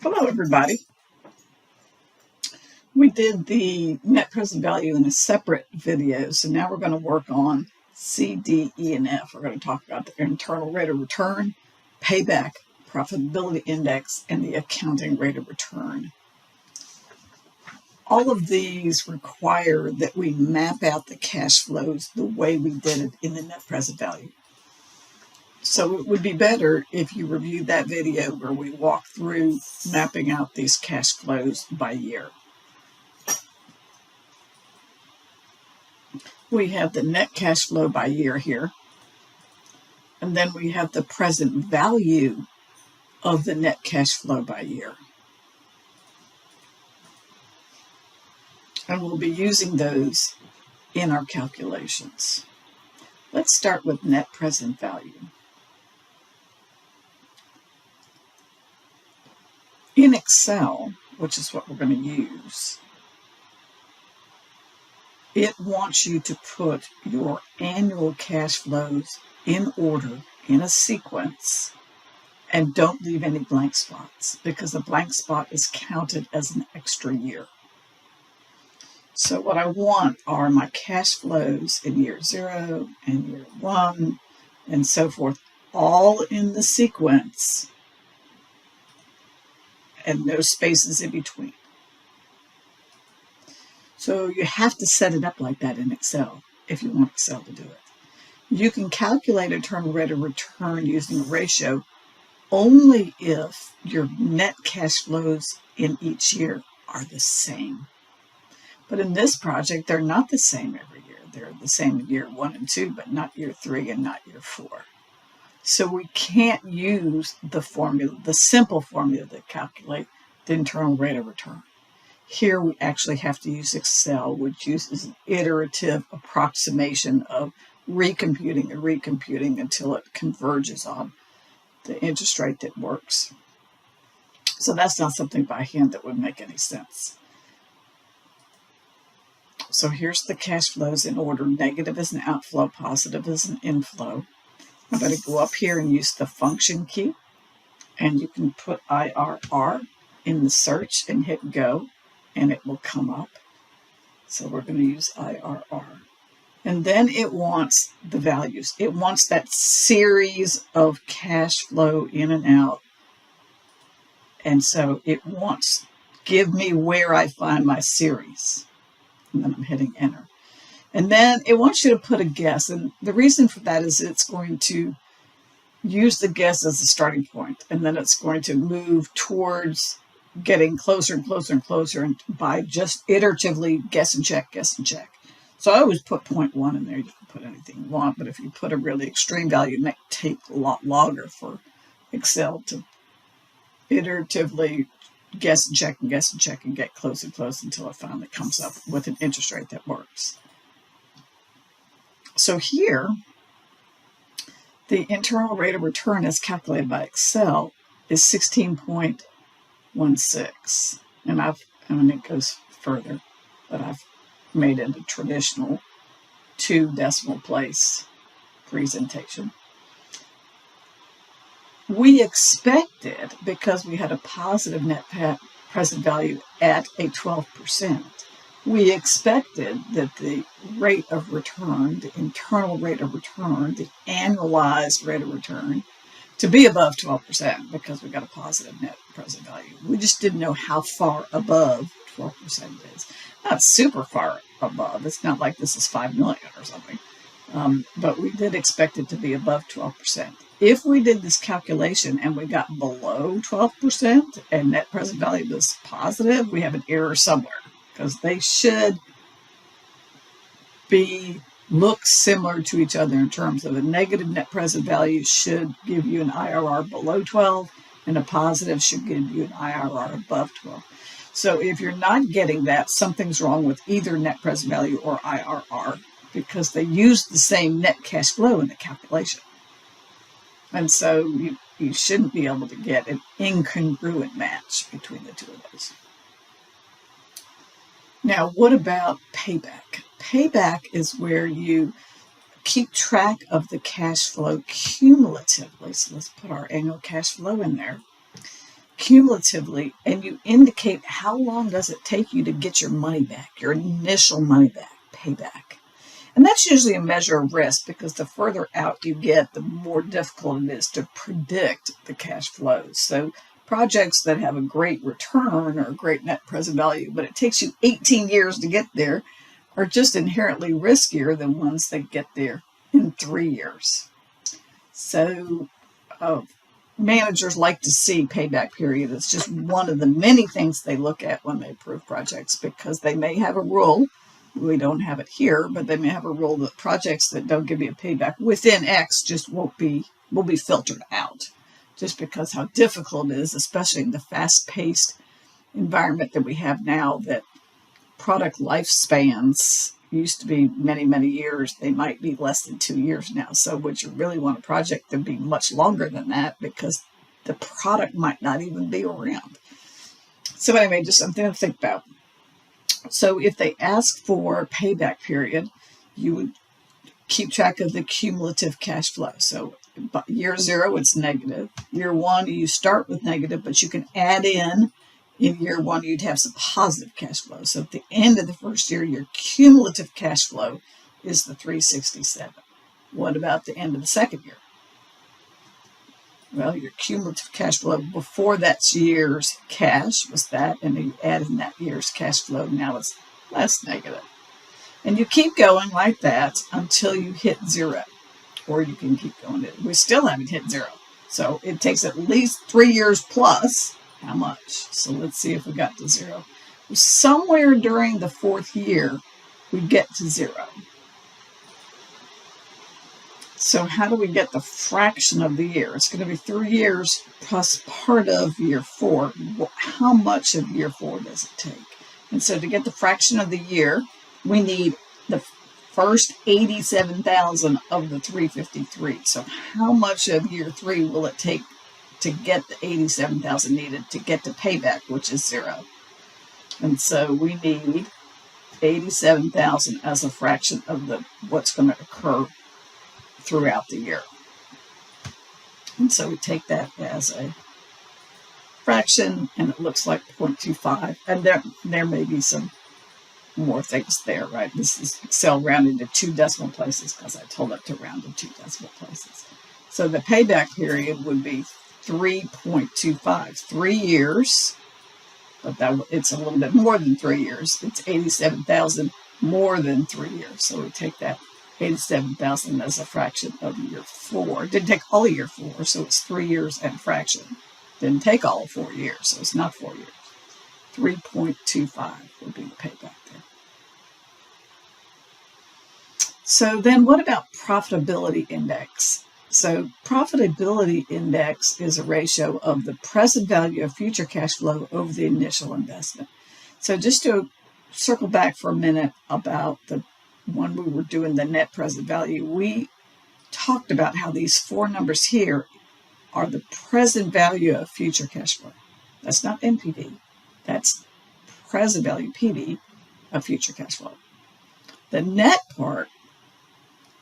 Hello, everybody. We did the net present value in a separate video, so now we're going to work on C, D, E, and F. We're going to talk about the internal rate of return, payback, profitability index, and the accounting rate of return. All of these require that we map out the cash flows the way we did it in the net present value. So it would be better if you reviewed that video where we walk through mapping out these cash flows by year. We have the net cash flow by year here, and then we have the present value of the net cash flow by year. And we'll be using those in our calculations. Let's start with net present value. In Excel, which is what we're going to use, it wants you to put your annual cash flows in order, in a sequence, and don't leave any blank spots, because a blank spot is counted as an extra year. So what I want are my cash flows in year 0 and year 1 and so forth, all in the sequence and no spaces in between. So you have to set it up like that in Excel if you want Excel to do it. You can calculate internal rate of return using a ratio only if your net cash flows in each year are the same. But in this project, they're not the same every year. They're the same in year 1 and 2, but not year 3 and not year 4. So we can't use the formula, the simple formula that calculates the internal rate of return. Here we actually have to use Excel, which uses an iterative approximation of recomputing and recomputing until it converges on the interest rate that works. So that's not something by hand that would make any sense. So here's the cash flows in order. Negative is an outflow, positive is an inflow. I'm going to go up here and use the function key, and you can put IRR in the search and hit go, and it will come up. So we're going to use IRR. And then it wants the values. It wants that series of cash flow in and out. And so it wants, give me where I find my series. And then I'm hitting enter. And then it wants you to put a guess. And the reason for that is it's going to use the guess as a starting point. And then it's going to move towards getting closer and closer and closer, and by just iteratively guess and check, guess and check. So I always put 0.1 in there. You can put anything you want, but if you put a really extreme value, it might take a lot longer for Excel to iteratively guess and check and guess and check and get close and close until it finally comes up with an interest rate that works. So here, the internal rate of return as calculated by Excel is 16.16. And it goes further, but I've made it a traditional 2 decimal place presentation. We expected, because we had a positive net present value at a 12%, we expected that the rate of return, the internal rate of return, the annualized rate of return, to be above 12% because we got a positive net present value. We just didn't know how far above 12% it is. Not super far above. It's not like this is 5 million or something. But we did expect it to be above 12%. If we did this calculation and we got below 12% and net present value was positive, we have an error somewhere, because they should look similar to each other in terms of a negative net present value should give you an IRR below 12, and a positive should give you an IRR above 12. So if you're not getting that, something's wrong with either net present value or IRR, because they use the same net cash flow in the calculation. And so you shouldn't be able to get an incongruent match between the two of those. Now, what about payback? Payback is where you keep track of the cash flow cumulatively. So let's put our annual cash flow in there. cumulatively, and you indicate how long does it take you to get your money back, your initial money back, payback. And that's usually a measure of risk, because the further out you get, the more difficult it is to predict the cash flows. So projects that have a great return or a great net present value, but it takes you 18 years to get there, are just inherently riskier than ones that get there in 3 years. So managers like to see payback period. It's just one of the many things they look at when they approve projects, because they may have a rule. We don't have it here, but they may have a rule that projects that don't give you a payback within X just will be filtered out, just because how difficult it is, especially in the fast-paced environment that we have now, that product lifespans used to be many, many years. They might be less than 2 years now. So would you really want a project to be much longer than that, because the product might not even be around? So anyway, just something to think about. So if they ask for payback period, you would keep track of the cumulative cash flow. So year 0, it's negative. Year 1, you start with negative, but you can add in year 1, you'd have some positive cash flow. So at the end of the first year, your cumulative cash flow is the 367. What about the end of the second year? Well, your cumulative cash flow before that year's cash was that, and you add in that year's cash flow, now it's less negative. And you keep going like that until you hit 0, or you can keep going. We still haven't hit 0. So it takes at least 3 years plus. How much? So let's see if we got to 0. Somewhere during the 4th year, we get to 0. So how do we get the fraction of the year? It's going to be 3 years plus part of year 4. How much of year 4 does it take? And so to get the fraction of the year, we need the first 87,000 of the 353. So how much of year 3 will it take to get the 87,000 needed to get to payback, which is 0? And so we need 87,000 as a fraction of what's going to occur throughout the year. And so we take that as a fraction, and it looks like 0.25. And there may be some more things there, right? This is Excel rounded to 2 decimal places because I told it to round to 2 decimal places. So the payback period would be 3.25, 3 years, but it's a little bit more than 3 years. It's 87,000 more than 3 years. So we take that 87,000 as a fraction of year 4. Didn't take all of year 4, so it's 3 years and a fraction. Didn't take all of 4 years, so it's not 4 years. 3.25 would be the payback there. So then what about profitability index? So profitability index is a ratio of the present value of future cash flow over the initial investment. So just to circle back for a minute about when we were doing the net present value, we talked about how these 4 numbers here are the present value of future cash flow. That's not NPV. That's present value, PV, of future cash flow. The net part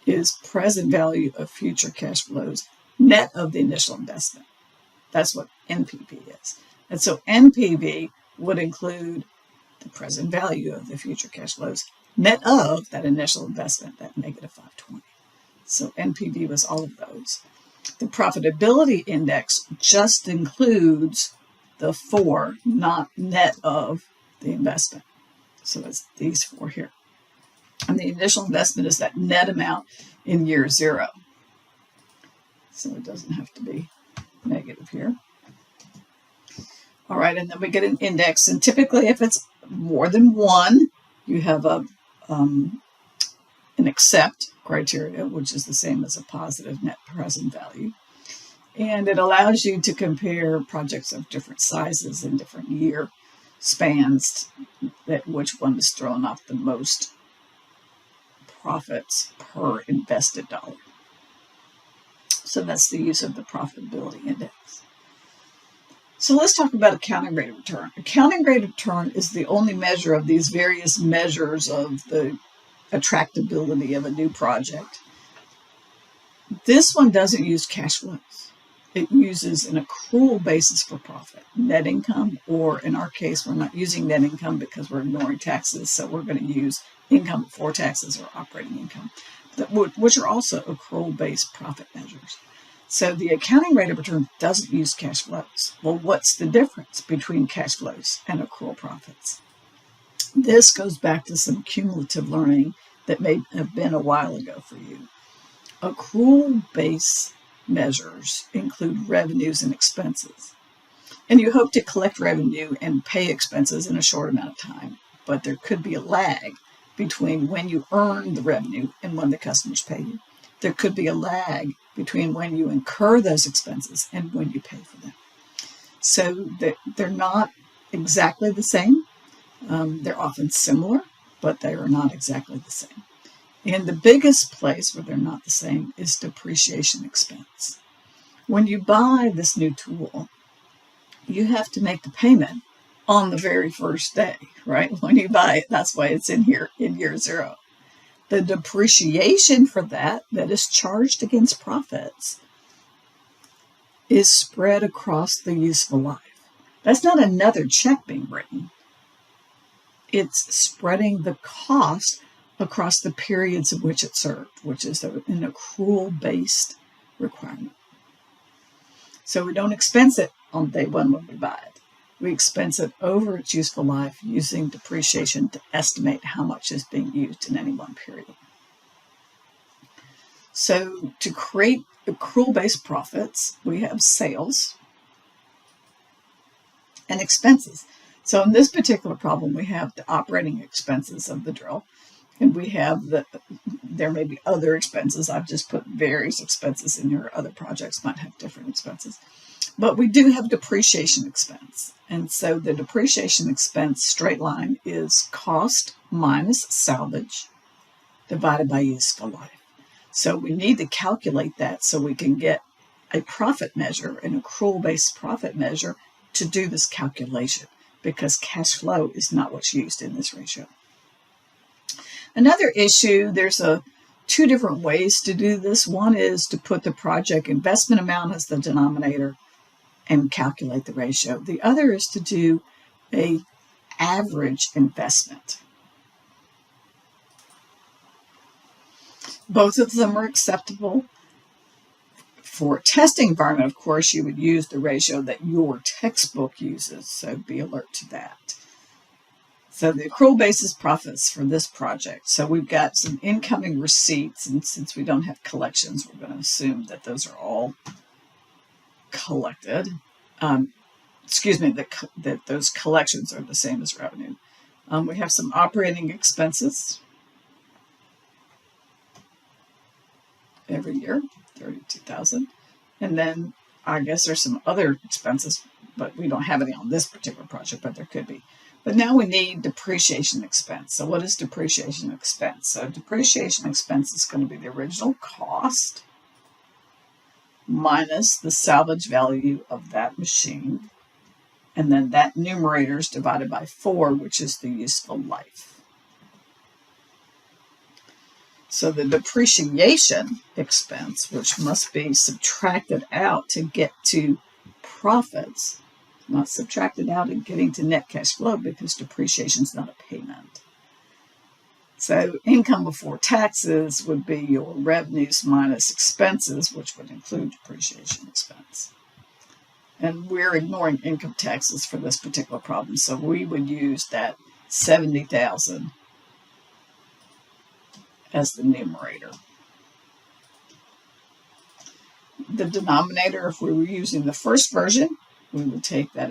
is present value of future cash flows, net of the initial investment. That's what NPV is. And so NPV would include the present value of the future cash flows, net of that initial investment, that negative 520. So NPV was all of those. The profitability index just includes the 4, not net of the investment. So it's these 4 here. And the initial investment is that net amount in year 0. So it doesn't have to be negative here. All right, and then we get an index. And typically if it's more than 1, you have an accept criteria, which is the same as a positive net present value. And it allows you to compare projects of different sizes and different year spans, that which one is throwing off the most profits per invested dollar. So that's the use of the profitability index. So let's talk about accounting rate of return. Accounting rate of return is the only measure of these various measures of the attractability of a new project. This one doesn't use cash flows. it uses an accrual basis for profit, net income, or in our case, we're not using net income because we're ignoring taxes, so we're going to use income before taxes or operating income, which are also accrual-based profit measures. So the accounting rate of return doesn't use cash flows. Well, what's the difference between cash flows and accrual profits? This goes back to some cumulative learning that may have been a while ago for you. Accrual-based measures include revenues and expenses. And you hope to collect revenue and pay expenses in a short amount of time, but there could be a lag between when you earn the revenue and when the customers pay you. There could be a lag between when you incur those expenses and when you pay for them. So they're not exactly the same. They're often similar, but they are not exactly the same. And the biggest place where they're not the same is depreciation expense. When you buy this new tool, you have to make the payment on the very first day, right? When you buy it, that's why it's in here in year zero. The depreciation for that is charged against profits is spread across the useful life. That's not another check being written. It's spreading the cost across the periods in which it served, which is an accrual-based requirement. So we don't expense it on day one when we buy it. We expense it over its useful life using depreciation to estimate how much is being used in any one period. So to create accrual-based profits, we have sales and expenses. So in this particular problem, we have the operating expenses of the drill, and we have there may be other expenses. I've just put various expenses in here. Other projects might have different expenses. But we do have depreciation expense. And so the depreciation expense straight line is cost minus salvage divided by useful life. So we need to calculate that so we can get a profit measure, an accrual-based profit measure, to do this calculation, because cash flow is not what's used in this ratio. Another issue, there's two different ways to do this. One is to put the project investment amount as the denominator and calculate the ratio. The other is to do an average investment. Both of them are acceptable. For a testing environment, of course, you would use the ratio that your textbook uses, so be alert to that. So the accrual basis profits for this project. So we've got some incoming receipts, and since we don't have collections, we're going to assume that those are all collected. That those collections are the same as revenue. We have some operating expenses every year, $32,000. And then I guess there's some other expenses, but we don't have any on this particular project, but there could be. But now we need depreciation expense. So what is depreciation expense? So depreciation expense is going to be the original cost minus the salvage value of that machine. And then that numerator is divided by 4, which is the useful life. So the depreciation expense, which must be subtracted out to get to profits, not subtracted out and getting to net cash flow because depreciation is not a payment. So income before taxes would be your revenues minus expenses, which would include depreciation expense. And we're ignoring income taxes for this particular problem, so we would use that $70,000 as the numerator. The denominator, if we were using the first version, we would take that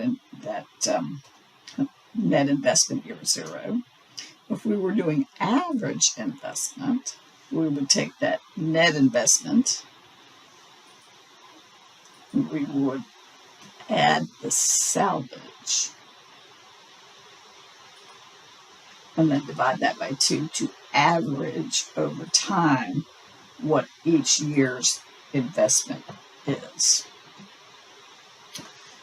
net investment year 0. If we were doing average investment, we would take that net investment. We would add the salvage and then divide that by 2 to average over time what each year's investment is.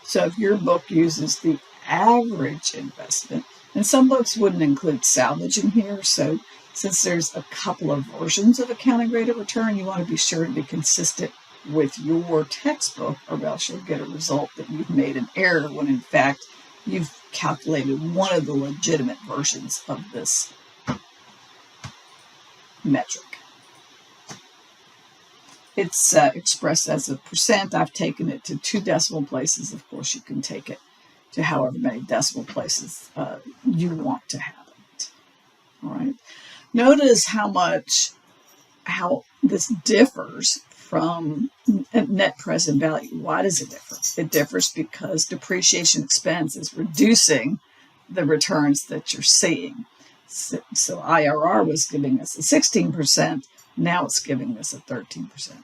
So if your book uses the average investment, and some books wouldn't include salvage in here, so since there's a couple of versions of accounting rate of return, you want to be sure to be consistent with your textbook, or else you'll get a result that you've made an error when in fact you've calculated one of the legitimate versions of this metric. It's expressed as a percent. I've taken it to 2 decimal places. Of course, you can take it to however many decimal places you want to have it. All right. Notice how this differs from net present value. Why does it differ? It differs because depreciation expense is reducing the returns that you're seeing. So IRR was giving us a 16%. Now it's giving us a 13%.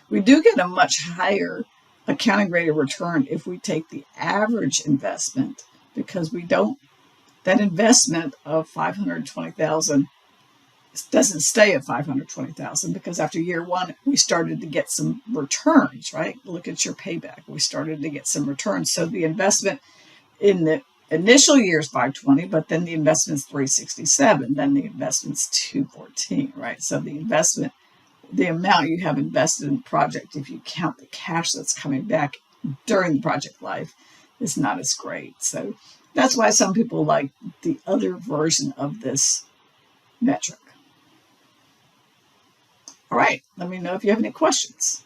We do get a much higher accounting rate of return if we take the average investment, because that investment of $520,000 doesn't stay at $520,000, because after year 1 we started to get some returns, right? Look at your payback. We started to get some returns. So the investment in the initial year is $520, but then the investment's $367, then the investment's $214, right? So the amount you have invested in the project, if you count the cash that's coming back during the project life, is not as great. So that's why some people like the other version of this metric. All right, let me know if you have any questions.